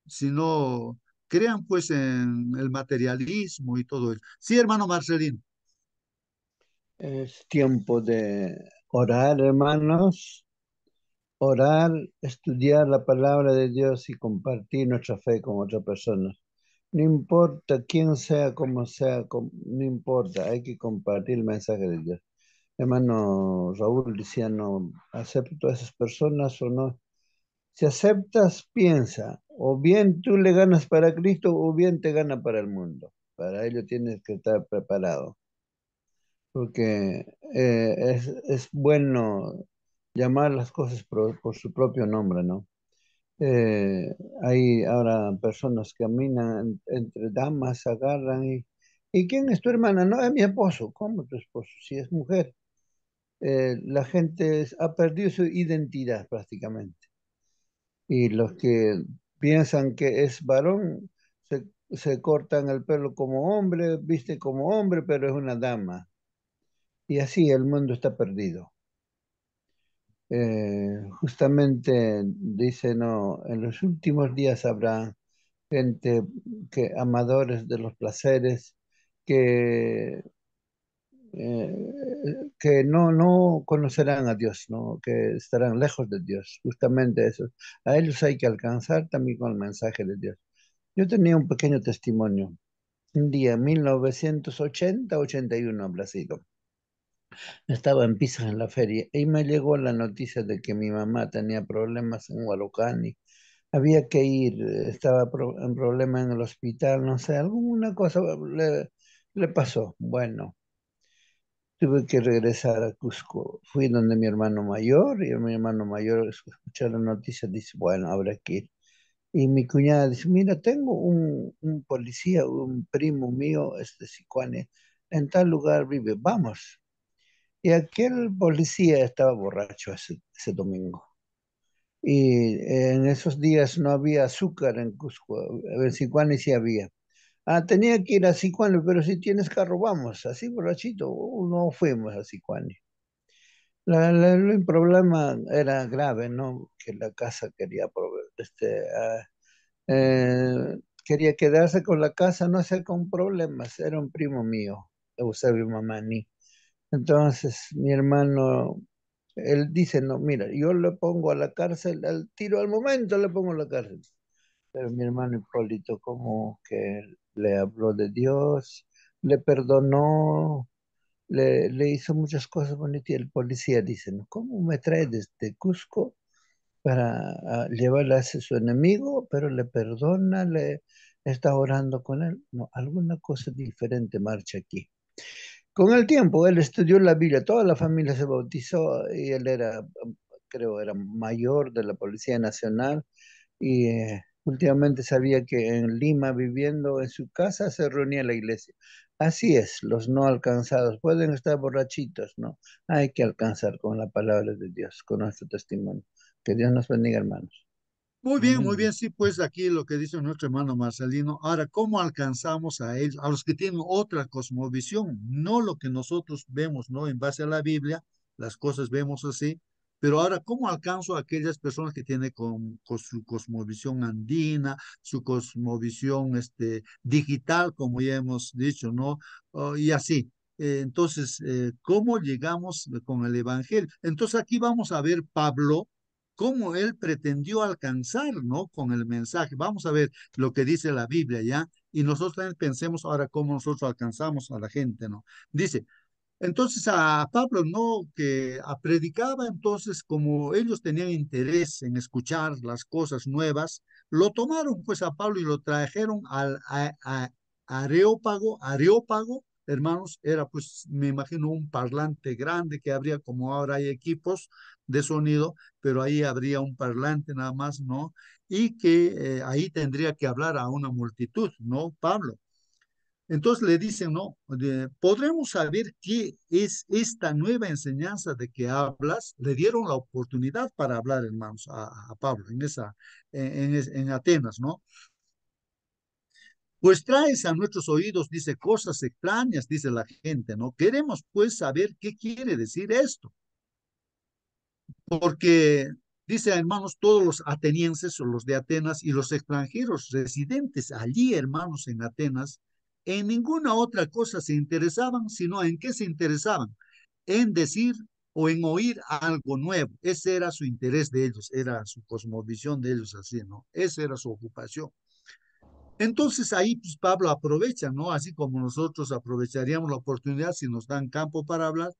sino crean pues en el materialismo y todo eso. Sí, hermano Marcelino. Es tiempo de orar, hermanos, orar, estudiar la palabra de Dios y compartir nuestra fe con otras personas. No importa quién sea, cómo sea, no importa, hay que compartir el mensaje de Dios. Hermano Raúl decía, no, acepto a esas personas o no. Si aceptas, piensa, o bien tú le ganas para Cristo o bien te gana para el mundo. Para ello tienes que estar preparado, porque es bueno llamar las cosas por su propio nombre, ¿no? Eh, Hay ahora personas que caminan entre damas, se agarran ¿y quién es tu hermana? No, es mi esposo. ¿Cómo tu esposo? Si es mujer. La gente ha perdido su identidad prácticamente. Y los que piensan que es varón se cortan el pelo como hombre, viste como hombre, pero es una dama. Y así el mundo está perdido. Justamente dice, no, en los últimos días habrá gente amadores de los placeres, que, que no conocerán a Dios, ¿no? Que estarán lejos de Dios. Justamente eso. A ellos hay que alcanzar también con el mensaje de Dios. Yo tenía un pequeño testimonio. Un día, 1980-81 habrá sido. Estaba en Pisa en la feria y me llegó la noticia de que mi mamá tenía problemas en Hualucani. Había que ir, estaba en problema en el hospital, no sé, alguna cosa le pasó. Bueno, tuve que regresar a Cusco. Fui donde mi hermano mayor y mi hermano mayor escuchó la noticia, dice, bueno, habrá que ir. Y mi cuñada dice, mira, tengo un policía, un primo mío, este Sicuane, en tal lugar vive, vamos. Y aquel policía estaba borracho ese domingo. Y en esos días no había azúcar en Cusco, en Sicuani sí había. Ah, tenía que ir a Sicuani, pero si tienes carro, vamos, así borrachito. No fuimos a Sicuani. El problema era grave, ¿no? Que la casa quería quería quedarse con la casa, no sé, con problemas. Era un primo mío, Eusebio Mamani. Entonces, mi hermano, él dice, no, mira, yo le pongo a la cárcel, al tiro al momento le pongo a la cárcel. Pero mi hermano Hipólito como que le habló de Dios, le perdonó, le hizo muchas cosas bonitas. Y el policía dice, ¿no? ¿Cómo me trae desde Cusco para llevarle a su enemigo, pero le perdona, le está orando con él? No, alguna cosa diferente marcha aquí. Con el tiempo, él estudió la Biblia, toda la familia se bautizó y él era, creo, era mayor de la Policía Nacional y últimamente sabía que en Lima, viviendo en su casa, se reunía la iglesia. Así es, los no alcanzados pueden estar borrachitos, ¿no? Hay que alcanzar con la palabra de Dios, con nuestro testimonio. Que Dios nos bendiga, hermanos. Muy bien, Amén. sí, pues aquí lo que dice nuestro hermano Marcelino. Ahora, ¿cómo alcanzamos a ellos, a los que tienen otra cosmovisión? No lo que nosotros vemos, ¿no? En base a la Biblia, las cosas vemos así, pero ahora, ¿cómo alcanzo a aquellas personas que tienen con su cosmovisión andina, su cosmovisión digital, como ya hemos dicho, ¿no? Y así. Entonces, ¿cómo llegamos con el Evangelio? Entonces, aquí vamos a ver Pablo cómo él pretendió alcanzar, ¿no? Con el mensaje. Vamos a ver lo que dice la Biblia, ¿ya? Y nosotros también pensemos ahora cómo nosotros alcanzamos a la gente, ¿no? Dice, entonces a Pablo, ¿no? Que predicaba, entonces como ellos tenían interés en escuchar las cosas nuevas, lo tomaron pues a Pablo y lo trajeron a Areópago. Areópago, hermanos, era pues, me imagino, un parlante grande que habría, como ahora hay equipos de sonido, pero ahí habría un parlante nada más, ¿no? Y que ahí tendría que hablar a una multitud, ¿no? Pablo. Entonces le dicen, no, podremos saber qué es esta nueva enseñanza de que hablas. Le dieron la oportunidad para hablar, hermanos, a Pablo en Atenas, ¿no? Pues traes a nuestros oídos, dice, cosas extrañas, dice la gente, ¿no? Queremos pues saber qué quiere decir esto, porque dice, hermanos, todos los atenienses o los de Atenas y los extranjeros residentes allí, hermanos, en Atenas, en ninguna otra cosa se interesaban, sino en qué se interesaban, en decir o en oír algo nuevo. Ese era su interés de ellos, era su cosmovisión de ellos así, ¿no? Esa era su ocupación. Entonces ahí pues Pablo aprovecha, ¿no? Así como nosotros aprovecharíamos la oportunidad si nos dan campo para hablar.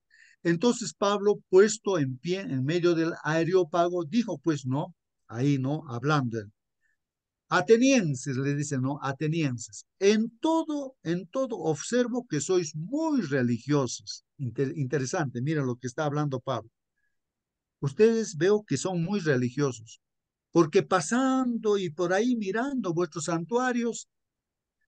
Entonces Pablo, puesto en pie en medio del areópago, dijo pues, ¿no? Ahí, ¿no? Hablando. Atenienses, le dice, ¿no? Atenienses. En todo observo que sois muy religiosos. Interesante, mira lo que está hablando Pablo. Ustedes veo que son muy religiosos, porque pasando y por ahí mirando vuestros santuarios,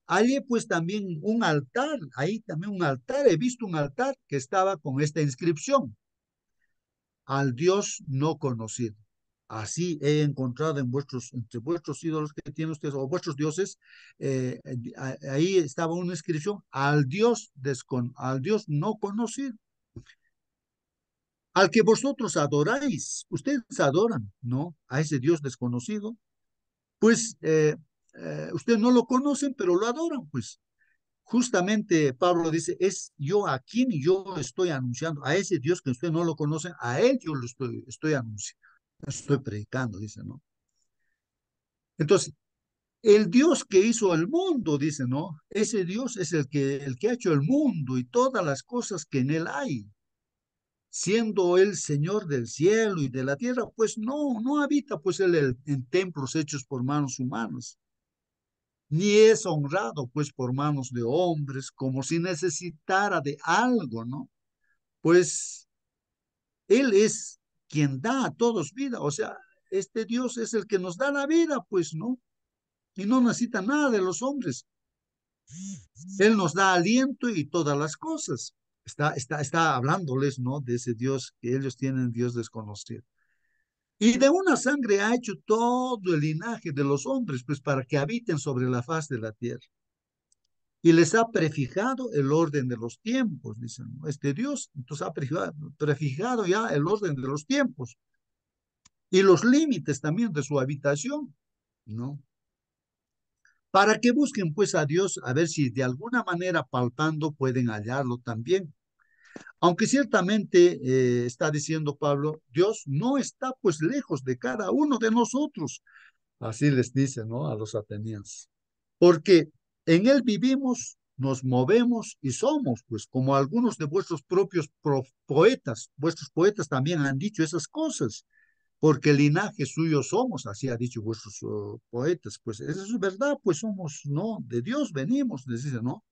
hay pues también un altar, ahí también un altar, he visto un altar que estaba con esta inscripción, al Dios no conocido. Así he encontrado entre vuestros ídolos que tienen ustedes, o vuestros dioses, ahí estaba una inscripción, al Dios no conocido, al que vosotros adoráis, ustedes adoran, ¿no? A ese Dios desconocido, pues ustedes no lo conocen, pero lo adoran, pues. Justamente Pablo dice, es yo a quien yo estoy anunciando, a ese Dios que usted no lo conoce, a él yo lo estoy anunciando, estoy predicando, dice, ¿no? Entonces, el Dios que hizo el mundo, dice, ¿no? Ese Dios es el que ha hecho el mundo y todas las cosas que en él hay. Siendo él Señor del cielo y de la tierra, pues no habita pues él en templos hechos por manos humanas, ni es honrado pues por manos de hombres, como si necesitara de algo, ¿no? Pues Él es quien da a todos vida, o sea, este Dios es el que nos da la vida, pues, ¿no? Y no necesita nada de los hombres. Él nos da aliento y todas las cosas. Está hablándoles, ¿no? De ese Dios que ellos tienen, Dios desconocido. Y de una sangre ha hecho todo el linaje de los hombres, pues para que habiten sobre la faz de la tierra. Y les ha prefijado el orden de los tiempos, dicen, ¿no? Este Dios, entonces ha prefijado ya el orden de los tiempos y los límites también de su habitación, ¿no? Para que busquen pues a Dios a ver si de alguna manera palpando pueden hallarlo también. Aunque ciertamente está diciendo Pablo, Dios no está pues lejos de cada uno de nosotros. Así les dice, ¿no? A los atenienses. Porque en él vivimos, nos movemos y somos, pues como algunos de vuestros propios poetas, vuestros poetas también han dicho esas cosas, porque linaje suyo somos, así ha dicho vuestros poetas, pues eso es verdad, pues somos, ¿no? De Dios venimos, les dice, ¿no?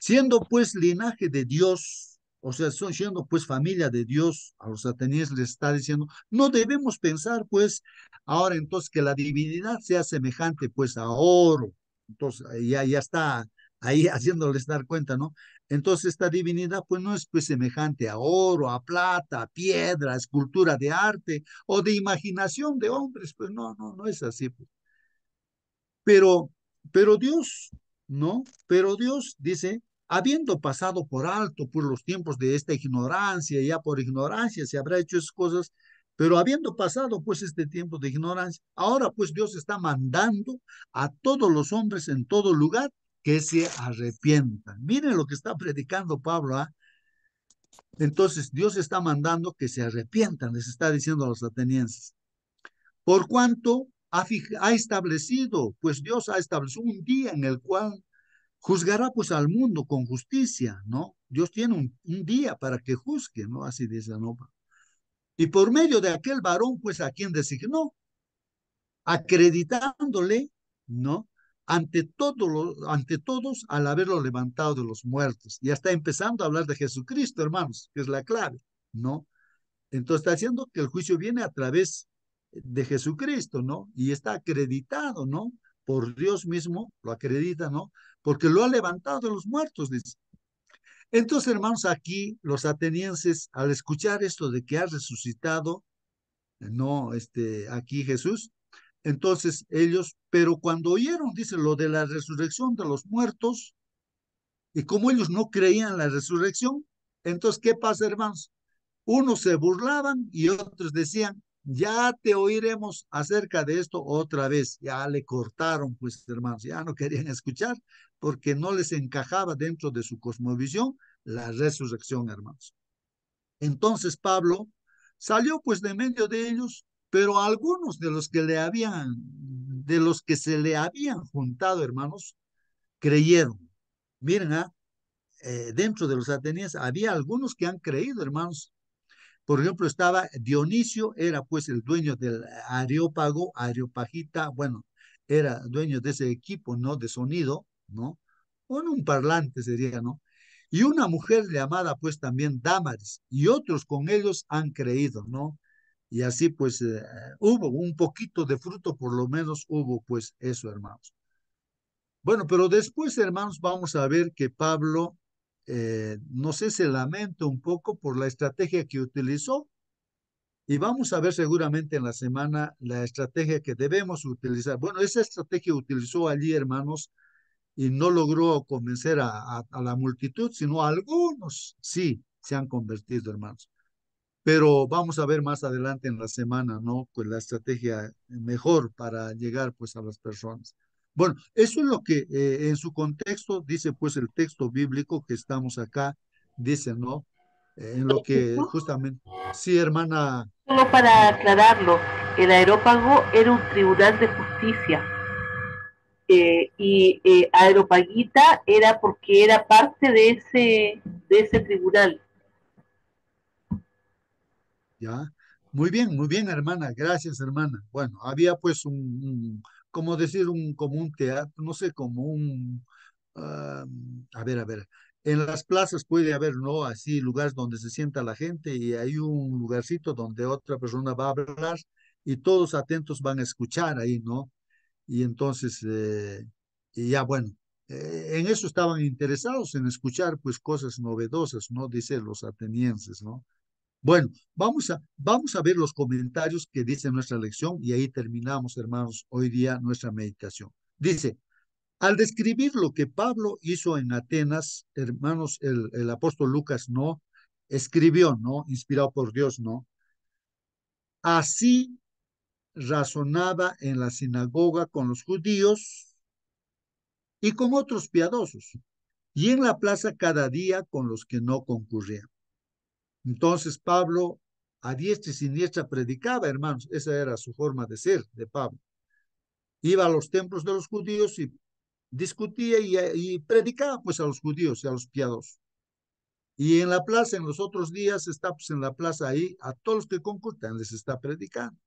Siendo pues linaje de Dios, o sea, siendo pues familia de Dios, a los atenienses les está diciendo, no debemos pensar pues ahora entonces que la divinidad sea semejante pues a oro. Entonces ya está ahí haciéndoles dar cuenta, ¿no? Entonces esta divinidad pues no es pues semejante a oro, a plata, a piedra, a escultura de arte o de imaginación de hombres, pues no, no, no es así, pues. Pero, pero Dios, ¿no? Pero Dios dice, habiendo pasado por alto por los tiempos de esta ignorancia, ya por ignorancia se habrá hecho esas cosas, pero habiendo pasado pues este tiempo de ignorancia, ahora pues Dios está mandando a todos los hombres en todo lugar que se arrepientan. Miren lo que está predicando Pablo, ¿ah? Entonces Dios está mandando que se arrepientan, les está diciendo a los atenienses. Por cuanto ha establecido, pues Dios ha establecido un día en el cual juzgará pues al mundo con justicia, ¿no? Dios tiene un día para que juzgue, ¿no? Así dice, ¿no? Y por medio de aquel varón, pues a quien designó, acreditándole, ¿no? Ante todos al haberlo levantado de los muertos. Ya está empezando a hablar de Jesucristo, hermanos, que es la clave, ¿no? Entonces está diciendo que el juicio viene a través de Jesucristo, ¿no? Y está acreditado, ¿no? Por Dios mismo, lo acredita, ¿no? Porque lo ha levantado de los muertos, dice. Entonces, hermanos, aquí los atenienses, al escuchar esto de que ha resucitado, no, aquí Jesús, entonces ellos, pero cuando oyeron, dice, lo de la resurrección de los muertos, y como ellos no creían en la resurrección, entonces, ¿qué pasa, hermanos? Unos se burlaban y otros decían, ya te oiremos acerca de esto otra vez. Ya le cortaron, pues hermanos, ya no querían escuchar porque no les encajaba dentro de su cosmovisión la resurrección, hermanos. Entonces Pablo salió pues de medio de ellos, pero algunos de los que se le habían juntado, hermanos, creyeron. Miren, dentro de los atenienses había algunos que han creído, hermanos. Por ejemplo, estaba Dionisio, era pues el dueño del Areópago, Areopagita, bueno, era dueño de ese equipo, ¿no? De sonido, ¿no? Bueno, un parlante sería, ¿no? Y una mujer llamada pues también Dámaris, y otros con ellos han creído, ¿no? Y así pues hubo un poquito de fruto, por lo menos hubo pues eso, hermanos. Bueno, pero después, hermanos, vamos a ver que Pablo, no sé, se lamenta un poco por la estrategia que utilizó y vamos a ver seguramente en la semana la estrategia que debemos utilizar. Bueno, esa estrategia utilizó allí, hermanos, y no logró convencer a la multitud, sino a algunos sí se han convertido, hermanos. Pero vamos a ver más adelante en la semana, ¿no? Pues la estrategia mejor para llegar pues a las personas. Bueno, eso es lo que en su contexto dice pues el texto bíblico que estamos acá, dice, ¿no? En lo que justamente, sí, hermana. Solo para aclararlo, el Aerópago era un tribunal de justicia y Aeropagita era porque era parte de ese tribunal. Ya, muy bien, hermana, gracias, hermana. Bueno, había pues como decir, como un teatro, no sé, como ah, a ver, en las plazas puede haber, ¿no? Así, lugares donde se sienta la gente y hay un lugarcito donde otra persona va a hablar y todos atentos van a escuchar ahí, ¿no? Y entonces, y ya bueno, en eso estaban interesados, en escuchar pues cosas novedosas, ¿no? Dice los atenienses, ¿no? Bueno, vamos a ver los comentarios que dice nuestra lección y ahí terminamos, hermanos, hoy día nuestra meditación. Dice, al describir lo que Pablo hizo en Atenas, hermanos, el apóstol Lucas, ¿no? Escribió, ¿no? Inspirado por Dios, ¿no? Así razonaba en la sinagoga con los judíos y con otros piadosos, y en la plaza cada día con los que no concurrían. Entonces Pablo a diestra y siniestra predicaba, hermanos, esa era su forma de ser de Pablo. Iba a los templos de los judíos y discutía y predicaba pues a los judíos y a los piadosos. Y en la plaza, en los otros días, está pues en la plaza ahí, a todos los que concursan les está predicando.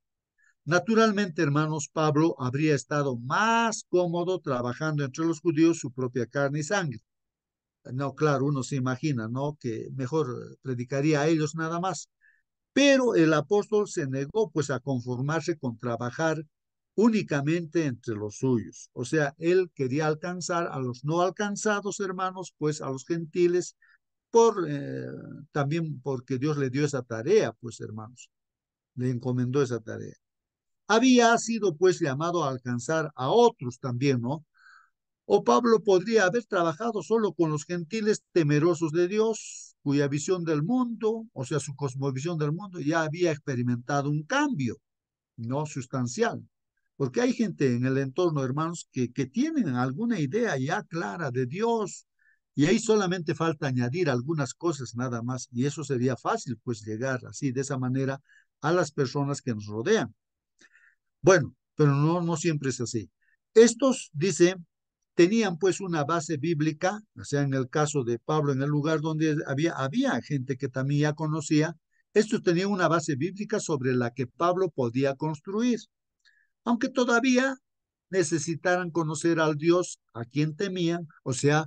Naturalmente, hermanos, Pablo habría estado más cómodo trabajando entre los judíos su propia carne y sangre. No, claro, uno se imagina, ¿no? Que mejor predicaría a ellos nada más. Pero el apóstol se negó pues a conformarse con trabajar únicamente entre los suyos. O sea, él quería alcanzar a los no alcanzados, hermanos, pues a los gentiles, también porque Dios le dio esa tarea, pues hermanos, le encomendó esa tarea. Había sido pues llamado a alcanzar a otros también, ¿no? O Pablo podría haber trabajado solo con los gentiles temerosos de Dios, cuya visión del mundo, o sea, su cosmovisión del mundo, ya había experimentado un cambio, no sustancial. Porque hay gente en el entorno, hermanos, que tienen alguna idea ya clara de Dios, y ahí solamente falta añadir algunas cosas nada más, y eso sería fácil, pues llegar así, de esa manera, a las personas que nos rodean. Bueno, pero no siempre es así. Estos, dice, tenían pues una base bíblica, o sea, en el caso de Pablo, en el lugar donde había gente que también ya conocía, estos tenían una base bíblica sobre la que Pablo podía construir, aunque todavía necesitaran conocer al Dios a quien temían, o sea,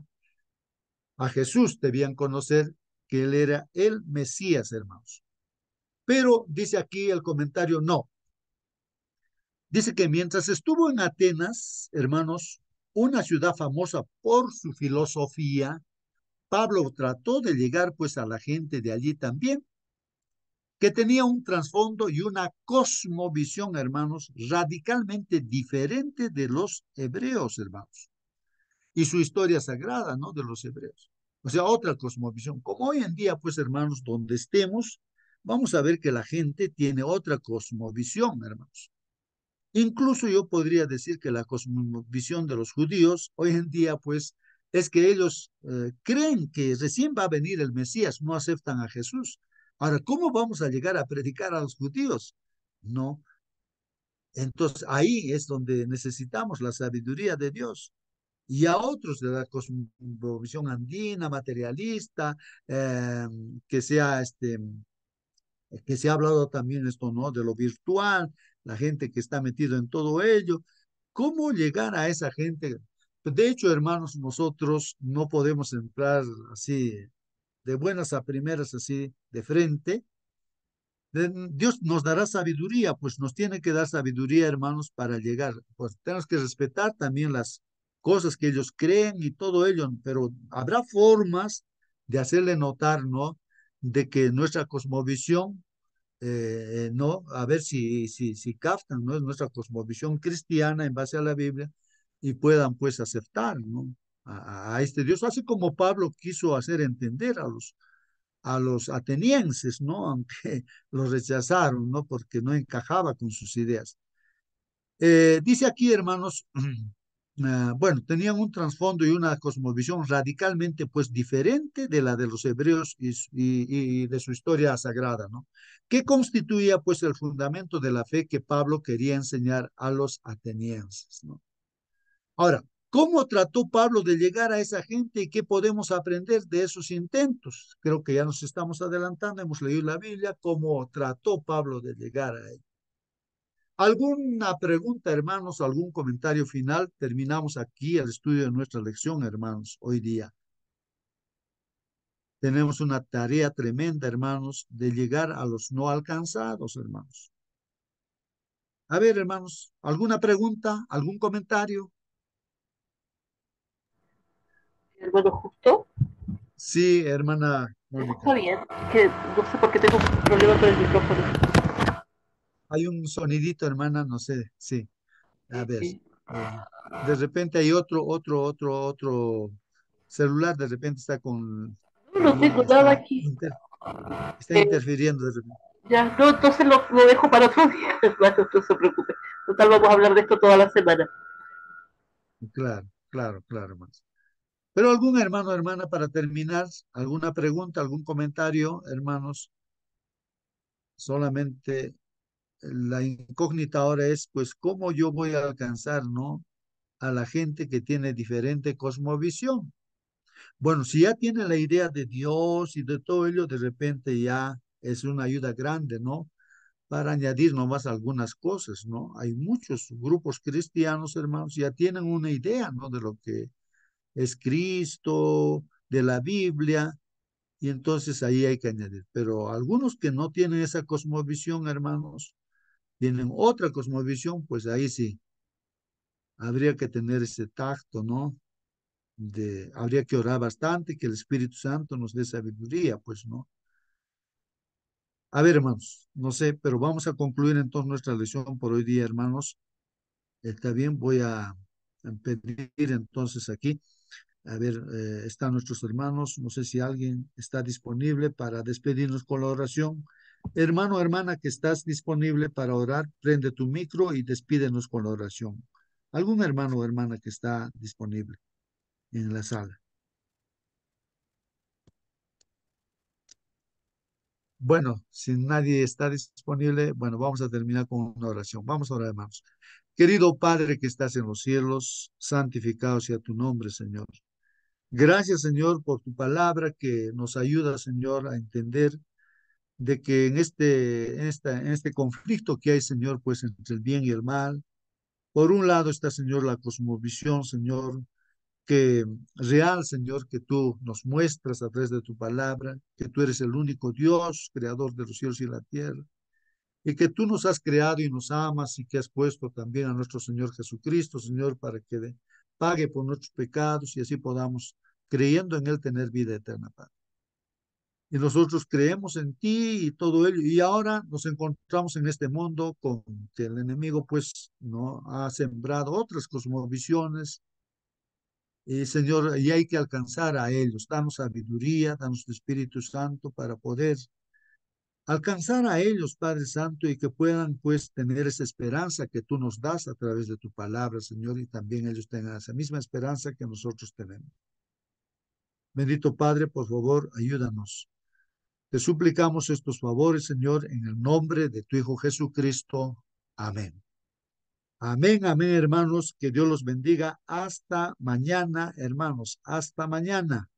a Jesús debían conocer que él era el Mesías, hermanos. Pero dice aquí el comentario, no. Dice que mientras estuvo en Atenas, hermanos, una ciudad famosa por su filosofía, Pablo trató de llegar pues a la gente de allí también, que tenía un trasfondo y una cosmovisión, hermanos, radicalmente diferente de los hebreos, hermanos, y su historia sagrada, ¿no? De los hebreos. O sea, otra cosmovisión. Como hoy en día, pues, hermanos, donde estemos, vamos a ver que la gente tiene otra cosmovisión, hermanos. Incluso yo podría decir que la cosmovisión de los judíos hoy en día, pues, es que ellos creen que recién va a venir el Mesías, no aceptan a Jesús. Ahora, ¿cómo vamos a llegar a predicar a los judíos? No. Entonces, ahí es donde necesitamos la sabiduría de Dios. Y a otros de la cosmovisión andina, materialista, eh, que sea que se ha hablado también esto, ¿no? De lo virtual, la gente que está metido en todo ello. ¿Cómo llegar a esa gente? De hecho, hermanos, nosotros no podemos entrar así de buenas a primeras, así de frente. Dios nos dará sabiduría, pues nos tiene que dar sabiduría, hermanos, para llegar. Pues tenemos que respetar también las cosas que ellos creen y todo ello, pero habrá formas de hacerle notar, ¿no? De que nuestra cosmovisión no, a ver si captan, ¿no? Es nuestra cosmovisión cristiana en base a la Biblia y puedan pues aceptar, ¿no? A este Dios, así como Pablo quiso hacer entender a los atenienses, ¿no? Aunque los rechazaron, ¿no? Porque no encajaba con sus ideas. Dice aquí, hermanos, bueno, tenían un trasfondo y una cosmovisión radicalmente, pues, diferente de la de los hebreos y de su historia sagrada, ¿no? Que constituía, pues, el fundamento de la fe que Pablo quería enseñar a los atenienses, ¿no? Ahora, ¿cómo trató Pablo de llegar a esa gente y qué podemos aprender de esos intentos? Creo que ya nos estamos adelantando, hemos leído la Biblia, cómo trató Pablo de llegar a ellos. ¿Alguna pregunta, hermanos? ¿Algún comentario final? Terminamos aquí el estudio de nuestra lección, hermanos, hoy día. Tenemos una tarea tremenda, hermanos, de llegar a los no alcanzados, hermanos. A ver, hermanos, ¿alguna pregunta? ¿Algún comentario? Hermano Justo, Sí, hermana está Mónica. bien, que no sé por qué tengo un problema con el micrófono. Hay un sonidito, hermana, no sé, sí. A ver, Eh, eh, de repente hay otro celular, de repente está no ahí tengo nada aquí. está Eh, interfiriendo de repente. ya, no, entonces lo dejo para otro día, hermano, no se preocupe. Total, vamos a hablar de esto toda la semana. Claro, claro, claro, hermanos. Pero algún hermano, hermana, para terminar, alguna pregunta, algún comentario, hermanos, solamente la incógnita ahora es, pues, ¿cómo yo voy a alcanzar, no? A la gente que tiene diferente cosmovisión. Bueno, si ya tiene la idea de Dios y de todo ello, de repente ya es una ayuda grande, ¿no? Para añadir nomás algunas cosas, ¿no? Hay muchos grupos cristianos, hermanos, ya tienen una idea, ¿no? De lo que es Cristo, de la Biblia, y entonces ahí hay que añadir. Pero algunos que no tienen esa cosmovisión, hermanos, tienen otra cosmovisión, pues ahí sí, habría que tener ese tacto, ¿no? Habría que orar bastante, que el Espíritu Santo nos dé sabiduría, pues, ¿no? A ver, hermanos, no sé, pero vamos a concluir entonces nuestra lección por hoy día, hermanos. Está bien, voy a pedir entonces aquí. A ver, están nuestros hermanos. No sé si alguien está disponible para despedirnos con la oración. Hermano, hermana, que estás disponible para orar, prende tu micro y despídenos con la oración. ¿Algún hermano o hermana que está disponible en la sala? Bueno, si nadie está disponible, bueno, vamos a terminar con una oración. Vamos a orar, hermanos. Querido Padre que estás en los cielos, santificado sea tu nombre, Señor. Gracias, Señor, por tu palabra que nos ayuda, Señor, a entender de que en este conflicto que hay, Señor, pues entre el bien y el mal, por un lado está, Señor, la cosmovisión, Señor, que real, Señor, que tú nos muestras a través de tu palabra, que tú eres el único Dios, creador de los cielos y la tierra, y que tú nos has creado y nos amas y que has puesto también a nuestro Señor Jesucristo, Señor, para que pague por nuestros pecados y así podamos, creyendo en Él, tener vida eterna, Padre. Y nosotros creemos en ti y todo ello. Y ahora nos encontramos en este mundo con que el enemigo pues no ha sembrado otras cosmovisiones. Y Señor, y hay que alcanzar a ellos. Danos sabiduría, danos tu Espíritu Santo para poder alcanzar a ellos, Padre Santo, y que puedan pues tener esa esperanza que tú nos das a través de tu palabra, Señor, y también ellos tengan esa misma esperanza que nosotros tenemos. Bendito Padre, por favor, ayúdanos. Te suplicamos estos favores, Señor, en el nombre de tu Hijo Jesucristo. Amén. Amén, amén, hermanos. Que Dios los bendiga. Hasta mañana, hermanos. Hasta mañana.